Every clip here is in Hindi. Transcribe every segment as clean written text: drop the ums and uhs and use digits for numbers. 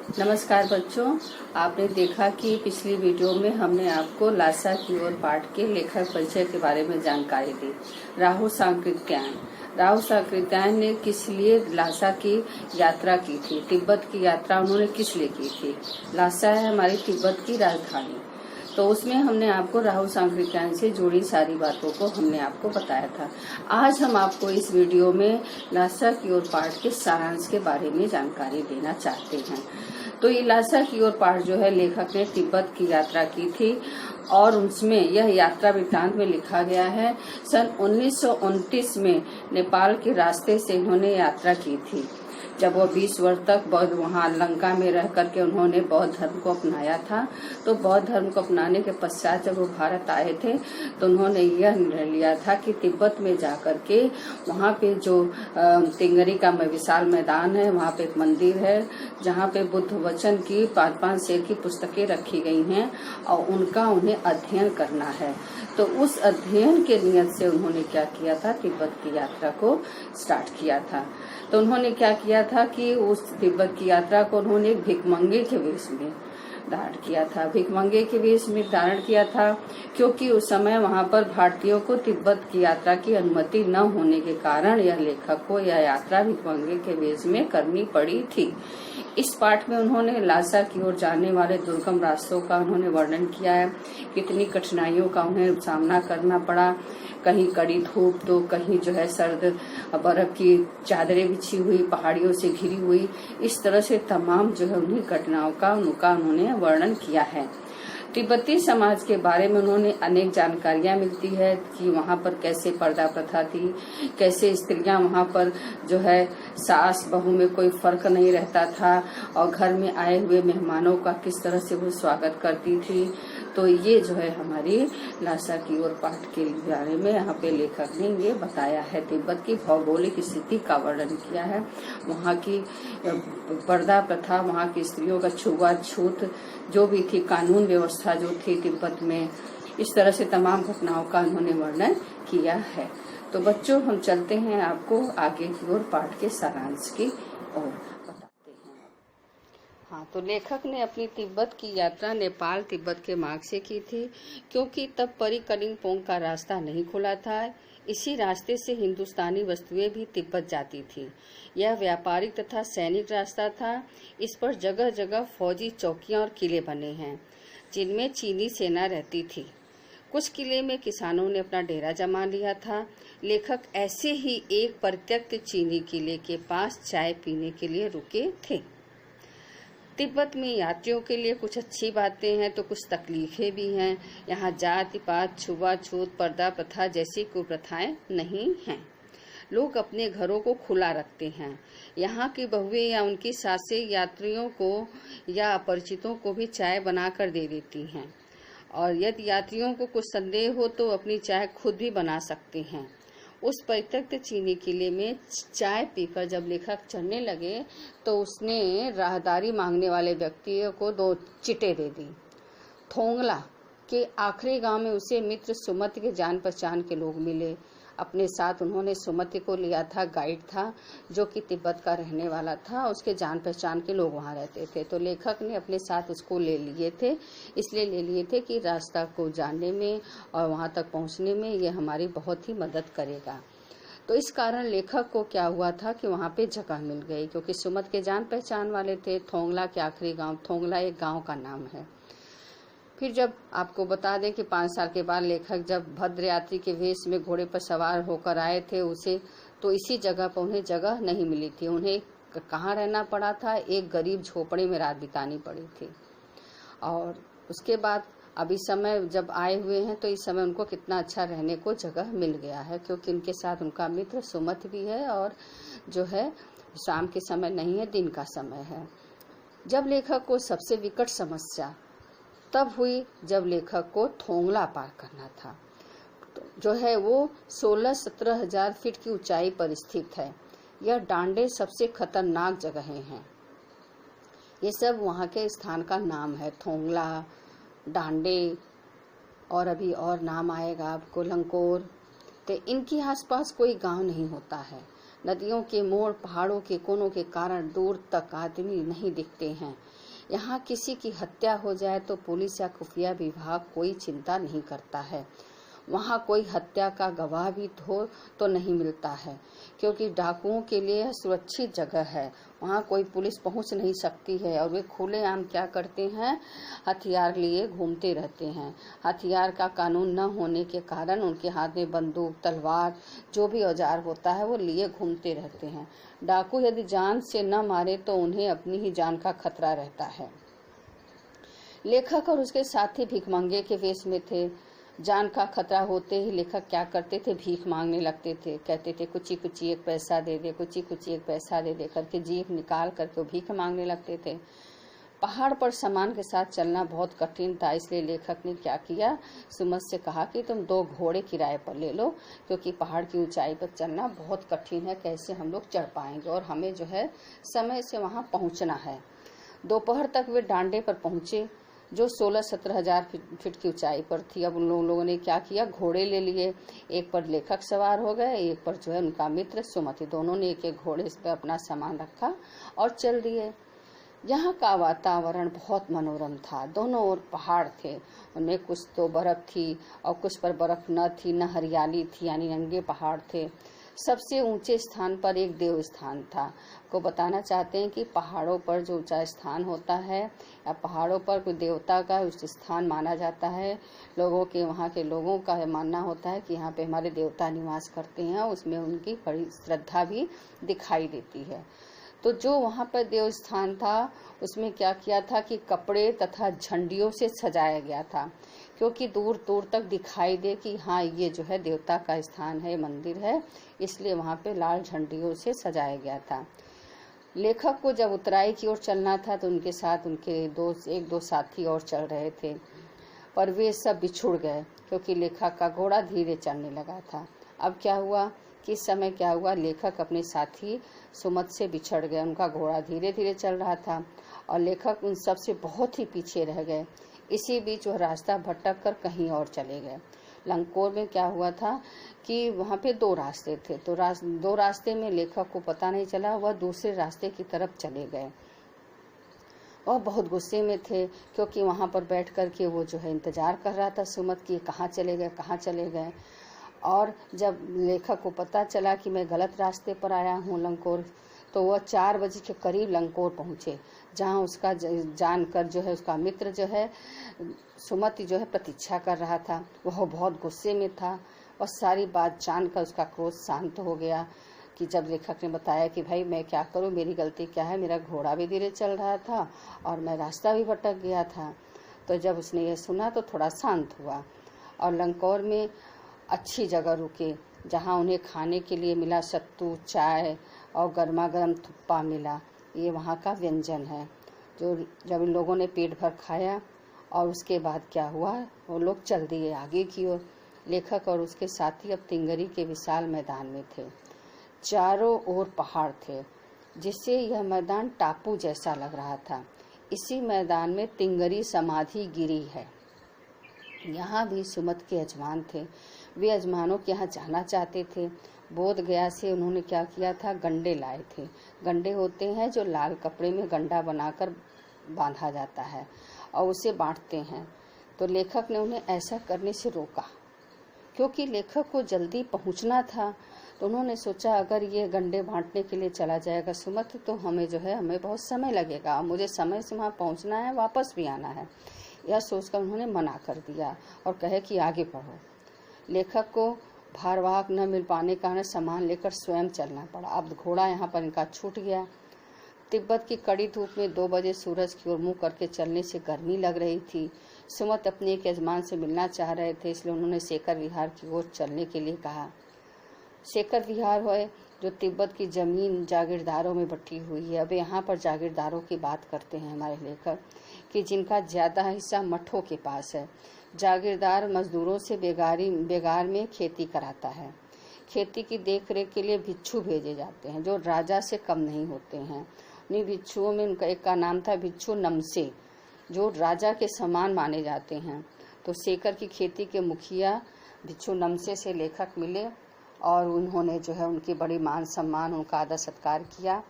नमस्कार बच्चों, आपने देखा कि पिछली वीडियो में हमने आपको लासा की ओर पाठ के लेखक परिचय के बारे में जानकारी दी। राहु सांकृत्यायन ने किस लिए लासा की यात्रा की थी? तिब्बत की यात्रा उन्होंने किस लिए की थी? लासा है हमारी तिब्बत की राजधानी। तो उसमें हमने आपको राहु सांकृत्यायन से जुड़ी सारी बातों को हमने आपको बताया था। आज हम आपको इस वीडियो में लासा की ओर पाठ के सारांश के बारे में जानकारी देना चाहते हैं। तो ये लासा की ओर पाठ जो है लेखक ने तिब्बत की यात्रा की थी और उसमें यह यात्रा वृत्तांत में लिखा गया है। सन 1929 में नेपाल के रास्ते से इन्होंने यात्रा की थी। जब वो 20 वर्ष तक वहाँ लंका में रह करके उन्होंने बौद्ध धर्म को अपनाया था। तो बौद्ध धर्म को अपनाने के पश्चात जब वो भारत आए थे तो उन्होंने यह निर्णय लिया था कि तिब्बत में जाकर के वहाँ पे जो तिंगरी का विशाल मैदान है, वहाँ पे एक मंदिर है जहाँ पे बुद्ध वचन की 5-5 शेर की पुस्तकें रखी गई हैं और उनका उन्हें अध्ययन करना है। तो उस अध्ययन के नियत से उन्होंने क्या किया था, तिब्बत की यात्रा को स्टार्ट किया था। तो उन्होंने क्या किया था कि उस तिब्बत की यात्रा को उन्होंने भिखमंगे के वेश में धारण किया था। भिखमंगे के वेश में धारण किया था क्योंकि उस समय वहां पर भारतीयों को तिब्बत की यात्रा की अनुमति न होने के कारण यह लेखक को यह यात्रा भिखमंगे के वेश में करनी पड़ी थी। इस पाठ में उन्होंने लासा की ओर जाने वाले दुर्गम रास्तों का उन्होंने वर्णन किया है। कितनी कठिनाइयों का उन्हें सामना करना पड़ा, कहीं कड़ी धूप तो कहीं जो है सर्द बर्फ की चादरें बिछी हुई, पहाड़ियों से घिरी हुई, इस तरह से तमाम जो है उन्हीं घटनाओं का उन्होंने वर्णन किया है। तिब्बती समाज के बारे में उन्होंने अनेक जानकारियां मिलती है कि वहाँ पर कैसे पर्दा प्रथा थी, कैसे स्त्रियां वहाँ पर जो है सास बहू में कोई फर्क नहीं रहता था और घर में आए हुए मेहमानों का किस तरह से वो स्वागत करती थी। तो ये जो है हमारी लासा की ओर पाठ के बारे में यहाँ पे लेखक ने ये बताया है। तिब्बत की भौगोलिक स्थिति का वर्णन किया है, वहाँ की पर्दा प्रथा, वहाँ की स्त्रियों का छुआछूत जो भी थी, कानून व्यवस्था जो थी तिब्बत में, इस तरह से तमाम घटनाओं का उन्होंने वर्णन किया है। तो बच्चों हम चलते हैं आपको आगे की ओर पाठ के सारांश की ओर बताते हैं। हाँ, तो लेखक ने अपनी तिब्बत की यात्रा नेपाल तिब्बत के मार्ग से की थी क्योंकि तब परिकलिंगपोंग का रास्ता नहीं खुला था। इसी रास्ते से हिंदुस्तानी वस्तुएं भी तिब्बत जाती थी। यह व्यापारिक तथा सैनिक रास्ता था। इस पर जगह जगह फौजी चौकियां और किले बने हैं जिनमें चीनी सेना रहती थी। कुछ किले में किसानों ने अपना डेरा जमा लिया था। लेखक ऐसे ही एक परित्यक्त चीनी किले के पास चाय पीने के लिए रुके थे। तिब्बत में यात्रियों के लिए कुछ अच्छी बातें हैं तो कुछ तकलीफें भी हैं। यहाँ जाति पात, छुआछूत, पर्दा प्रथा जैसी कुप्रथाएं नहीं हैं। लोग अपने घरों को खुला रखते हैं। यहाँ की बहुएं या उनकी सासें यात्रियों को या अपरिचितों को भी चाय बनाकर दे देती हैं और यदि यात्रियों को कुछ संदेह हो तो अपनी चाय खुद भी बना सकते हैं। उस परित्यक्त चीनी किले में चाय पीकर जब लेखक चढ़ने लगे तो उसने राहदारी मांगने वाले व्यक्तियों को 2 चिटे दे दी। थोंगला के आखिरी गांव में उसे मित्र सुमति के जान पहचान के लोग मिले। अपने साथ उन्होंने सुमति को लिया था, गाइड था जो कि तिब्बत का रहने वाला था। उसके जान पहचान के लोग वहाँ रहते थे तो लेखक ने अपने साथ उसको ले लिए थे। इसलिए ले लिए थे कि रास्ता को जानने में और वहाँ तक पहुँचने में ये हमारी बहुत ही मदद करेगा। तो इस कारण लेखक को क्या हुआ था कि वहाँ पे जगह मिल गई क्योंकि सुमत के जान पहचान वाले थे। थोंगला के आखिरी गाँव, थोंगला एक गाँव का नाम है। फिर जब आपको बता दें कि 5 साल के बाद लेखक जब भद्र यात्री के वेश में घोड़े पर सवार होकर आए थे तो इसी जगह पर उन्हें जगह नहीं मिली थी। उन्हें कहाँ रहना पड़ा था, एक गरीब झोपड़े में रात बितानी पड़ी थी। और उसके बाद अब इस समय जब आए हुए हैं तो इस समय उनको कितना अच्छा रहने को जगह मिल गया है क्योंकि उनके साथ उनका मित्र सुमत भी है और जो है शाम के समय नहीं है, दिन का समय है। जब लेखक को सबसे विकट समस्या तब हुई जब लेखक को थोंगला पार करना था। तो जो है वो 16-17 हजार फीट की ऊंचाई पर स्थित है। यह डांडे सबसे खतरनाक जगहें हैं। ये सब वहाँ के स्थान का नाम है, थोंगला, डांडे और अभी और नाम आएगा आपको, लंकोर। तो इनके आसपास कोई गांव नहीं होता है, नदियों के मोड़, पहाड़ों के कोनों के कारण दूर तक आदमी नहीं दिखते हैं। यहाँ किसी की हत्या हो जाए तो पुलिस या खुफिया विभाग कोई चिंता नहीं करता है। वहाँ कोई हत्या का गवाह भी हो तो नहीं मिलता है, क्योंकि डाकुओं के लिए सुरक्षित जगह है। वहाँ कोई पुलिस पहुँच नहीं सकती है और वे खुलेआम क्या करते हैं, हथियार लिए घूमते रहते हैं। हथियार का कानून न होने के कारण उनके हाथ में बंदूक, तलवार, जो भी औजार होता है वो लिए घूमते रहते हैं। डाकू यदि जान से न मारे तो उन्हें अपनी ही जान का खतरा रहता है। लेखक और उसके साथी भिखमंगे के वेश में थे। जान का खतरा होते ही लेखक क्या करते थे, भीख मांगने लगते थे। कहते थे कुची कुची एक पैसा दे दे, कुची कुची एक पैसा दे दे करके जीभ निकाल करके वो भीख मांगने लगते थे। पहाड़ पर सामान के साथ चलना बहुत कठिन था, इसलिए लेखक ने क्या किया, सुमत से कहा कि तुम 2 घोड़े किराए पर ले लो, क्योंकि पहाड़ की ऊंचाई पर चलना बहुत कठिन है, कैसे हम लोग चढ़ पाएंगे और हमें जो है समय से वहां पहुंचना है। दोपहर तक वे डांडे पर पहुंचे जो 16-17 हजार फीट की ऊंचाई पर थी। अब उन लोगों ने क्या किया, घोड़े ले लिए। एक पर लेखक सवार हो गए, एक पर जो है उनका मित्र सुमति। दोनों ने एक घोड़े पर अपना सामान रखा और चल दिए। यहाँ का वातावरण बहुत मनोरम था। दोनों ओर पहाड़ थे, उनमें कुछ तो बर्फ थी और कुछ पर बर्फ न थी, न हरियाली थी, यानी नंगे पहाड़ थे। सबसे ऊंचे स्थान पर एक देव स्थान था। को बताना चाहते हैं कि पहाड़ों पर जो ऊंचा स्थान होता है या पहाड़ों पर कोई देवता का उस स्थान माना जाता है। लोगों के, वहाँ के लोगों का मानना होता है कि यहाँ पे हमारे देवता निवास करते हैं, उसमें उनकी बड़ी श्रद्धा भी दिखाई देती है। तो जो वहाँ पर देव स्थान था उसमें क्या किया था कि कपड़े तथा झंडियों से सजाया गया था, क्योंकि दूर दूर तक दिखाई दे कि हाँ ये जो है देवता का स्थान है, मंदिर है, इसलिए वहाँ पे लाल झंडियों से सजाया गया था। लेखक को जब उतराई की ओर चलना था तो उनके साथ उनके एक दो साथी और चल रहे थे, पर वे सब बिछुड़ गए क्योंकि लेखक का घोड़ा धीरे चलने लगा था। अब क्या हुआ, किस समय क्या हुआ, लेखक अपने साथी सुमत से बिछड़ गए। उनका घोड़ा धीरे धीरे चल रहा था और लेखक उन सब से बहुत ही पीछे रह गए। इसी बीच वह रास्ता भटक कर कहीं और चले गए। लंकोर में क्या हुआ था कि वहाँ पे 2 रास्ते थे, तो 2 रास्ते में लेखक को पता नहीं चला, वह दूसरे रास्ते की तरफ चले गए। वह बहुत गुस्से में थे क्योंकि वहाँ पर बैठ कर के वो जो है इंतजार कर रहा था सुमत की, कहाँ चले गए, कहाँ चले गए। और जब लेखक को पता चला कि मैं गलत रास्ते पर आया हूँ लंकोर, तो वह 4 बजे के करीब लंकोर पहुँचे, जहाँ उसका जानकर जो है उसका मित्र जो है सुमति जो है प्रतीक्षा कर रहा था। वह बहुत गुस्से में था और सारी बात जानकर उसका क्रोध शांत हो गया कि जब लेखक ने बताया कि भाई मैं क्या करूं, मेरी गलती क्या है, मेरा घोड़ा भी धीरे चल रहा था और मैं रास्ता भी भटक गया था। तो जब उसने यह सुना तो थोड़ा शांत हुआ और लंकोर में अच्छी जगह रुके, जहां उन्हें खाने के लिए मिला सत्तू, चाय और गर्मा गर्म थुप्पा मिला। ये वहाँ का व्यंजन है जो जब इन लोगों ने पेट भर खाया और उसके बाद क्या हुआ, वो लोग चल दिए आगे की ओर। लेखक और उसके साथी अब तिंगरी के विशाल मैदान में थे। चारों ओर पहाड़ थे, जिससे यह मैदान टापू जैसा लग रहा था। इसी मैदान में तिंगरी समाधि गिरी है। यहाँ भी सुमत के यजमान थे। वे यजमानों के यहाँ जाना चाहते थे। बोध गया से उन्होंने क्या किया था, गंडे लाए थे। गंडे होते हैं जो लाल कपड़े में गंडा बनाकर बांधा जाता है और उसे बांटते हैं। तो लेखक ने उन्हें ऐसा करने से रोका, क्योंकि लेखक को जल्दी पहुंचना था। तो उन्होंने सोचा अगर ये गंडे बांटने के लिए चला जाएगा सुमत तो हमें जो है हमें बहुत समय लगेगा, मुझे समय से वहाँ पहुँचना है, वापस भी आना है। यह सोचकर उन्होंने मना कर दिया और कहे कि आगे बढ़ो। लेखक को भारवाहक न मिल पाने के कारण सामान लेकर स्वयं चलना पड़ा। अब घोड़ा यहाँ पर इनका छूट गया। तिब्बत की कड़ी धूप में 2 बजे सूरज की ओर मुंह करके चलने से गर्मी लग रही थी। सुमत अपने एक यजमान से मिलना चाह रहे थे, इसलिए उन्होंने शेखर विहार की ओर चलने के लिए कहा। शेखर विहार है जो तिब्बत की जमीन जागीरदारों में बटी हुई है। अब यहाँ पर जागीरदारों की बात करते हैं हमारे लेखक कि जिनका ज्यादा हिस्सा मठों के पास है। जागीरदार मजदूरों से बेगार में खेती कराता है। खेती की देखरेख के लिए भिक्षु भेजे जाते हैं जो राजा से कम नहीं होते हैं। उन्हीं भिक्षुओं में उनका एक का नाम था भिक्षु नमसे, जो राजा के समान माने जाते हैं। तो शेखर की खेती के मुखिया भिक्षु नमसे से लेखक मिले और उन्होंने जो है उनकी बड़ी मान सम्मान, उनका आदर सत्कार किया।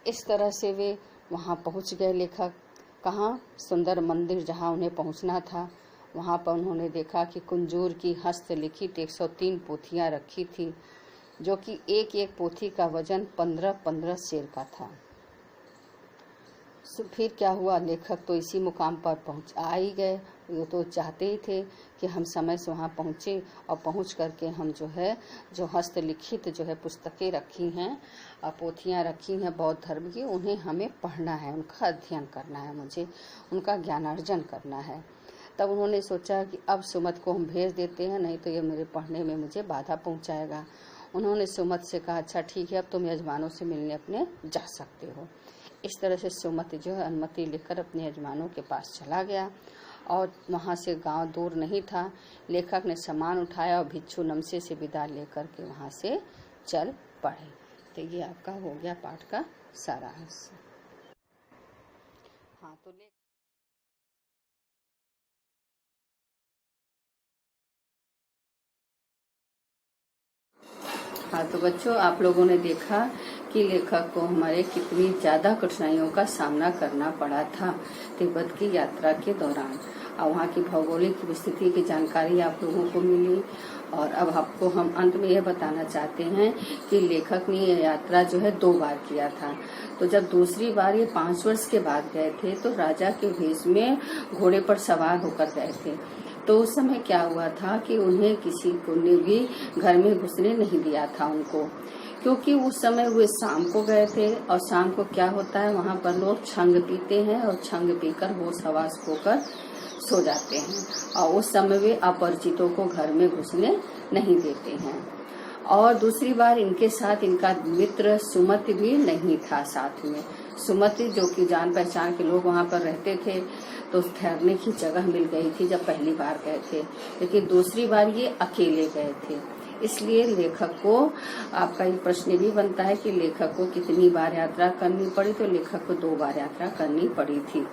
इस तरह से वे वहाँ पहुँच गए। लेखक कहाँ, सुंदर मंदिर जहाँ उन्हें पहुँचना था, वहाँ पर उन्होंने देखा कि कुंजूर की हस्तलिखित 103 पोथियाँ रखी थी, जो कि एक एक पोथी का वजन 15-15 सेर का था। फिर क्या हुआ, लेखक तो इसी मुकाम पर आ ही गए। वो तो चाहते ही थे कि हम समय से वहाँ पहुँचे और पहुँच करके हम जो हस्तलिखित पुस्तकें रखी हैं, पोथियाँ रखी हैं बौद्ध धर्म की, उन्हें हमें पढ़ना है, उनका अध्ययन करना है, मुझे उनका ज्ञानार्जन करना है। तब उन्होंने सोचा कि अब सुमत को हम भेज देते हैं, नहीं तो ये मेरे पढ़ने में मुझे बाधा पहुँचाएगा। उन्होंने सुमत से कहा, अच्छा ठीक है, अब तुम यजमानों से मिलने अपने जा सकते हो। इस तरह से सुमत अनुमति लेकर अपने यजमानों के पास चला गया और वहाँ से गांव दूर नहीं था। लेखक ने सामान उठाया और भिक्षु नमसे से विदा लेकर के वहाँ से चल पड़े। तो ये आपका हो गया पाठ का सारांश। तो बच्चों, आप लोगों ने देखा कि लेखक को हमारे कितनी ज़्यादा कठिनाइयों का सामना करना पड़ा था तिब्बत की यात्रा के दौरान। और वहाँ की भौगोलिक स्थिति की जानकारी आप लोगों को मिली। और अब आपको हम अंत में यह बताना चाहते हैं कि लेखक ने यह यात्रा 2 बार किया था। तो जब दूसरी बार ये 5 वर्ष के बाद गए थे, तो राजा के भेष में घोड़े पर सवार होकर गए थे। तो उस समय क्या हुआ था कि उन्हें किसी को ने भी घर में घुसने नहीं दिया था उनको, क्योंकि उस समय वे शाम को गए थे। और शाम को क्या होता है, वहाँ पर लोग छंग पीते हैं और छंग पीकर होश हवास होकर सो जाते हैं। और उस समय वे अपरिचितों को घर में घुसने नहीं देते हैं। और दूसरी बार इनके साथ इनका मित्र सुमत भी नहीं था साथ में। सुमत जो कि जान पहचान के लोग वहाँ पर रहते थे, तो ठहरने की जगह मिल गई थी जब पहली बार गए थे। लेकिन दूसरी बार ये अकेले गए थे। इसलिए लेखक को, आपका ये प्रश्न भी बनता है कि लेखक को कितनी बार यात्रा करनी पड़ी। तो लेखक को 2 बार यात्रा करनी पड़ी थी।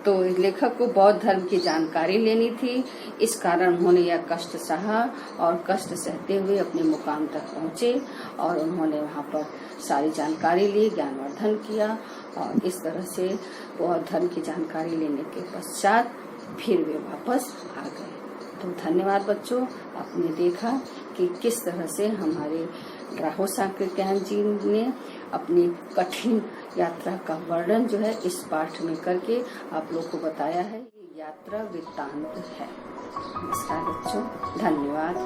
तो लेखक को बौद्ध धर्म की जानकारी लेनी थी, इस कारण उन्होंने यह कष्ट सहा और कष्ट सहते हुए अपने मुकाम तक पहुँचे और उन्होंने वहाँ पर सारी जानकारी ली, ज्ञानवर्धन किया। और इस तरह से बौद्ध धर्म की जानकारी लेने के पश्चात फिर वे वापस आ गए। तो धन्यवाद बच्चों, आपने देखा कि किस तरह से हमारे राहो सांकृत्यायन जी ने अपनी कठिन यात्रा का वर्णन इस पाठ में करके आप लोग को बताया है। ये यात्रा वृत्तांत है। नमस्कार बच्चों, धन्यवाद।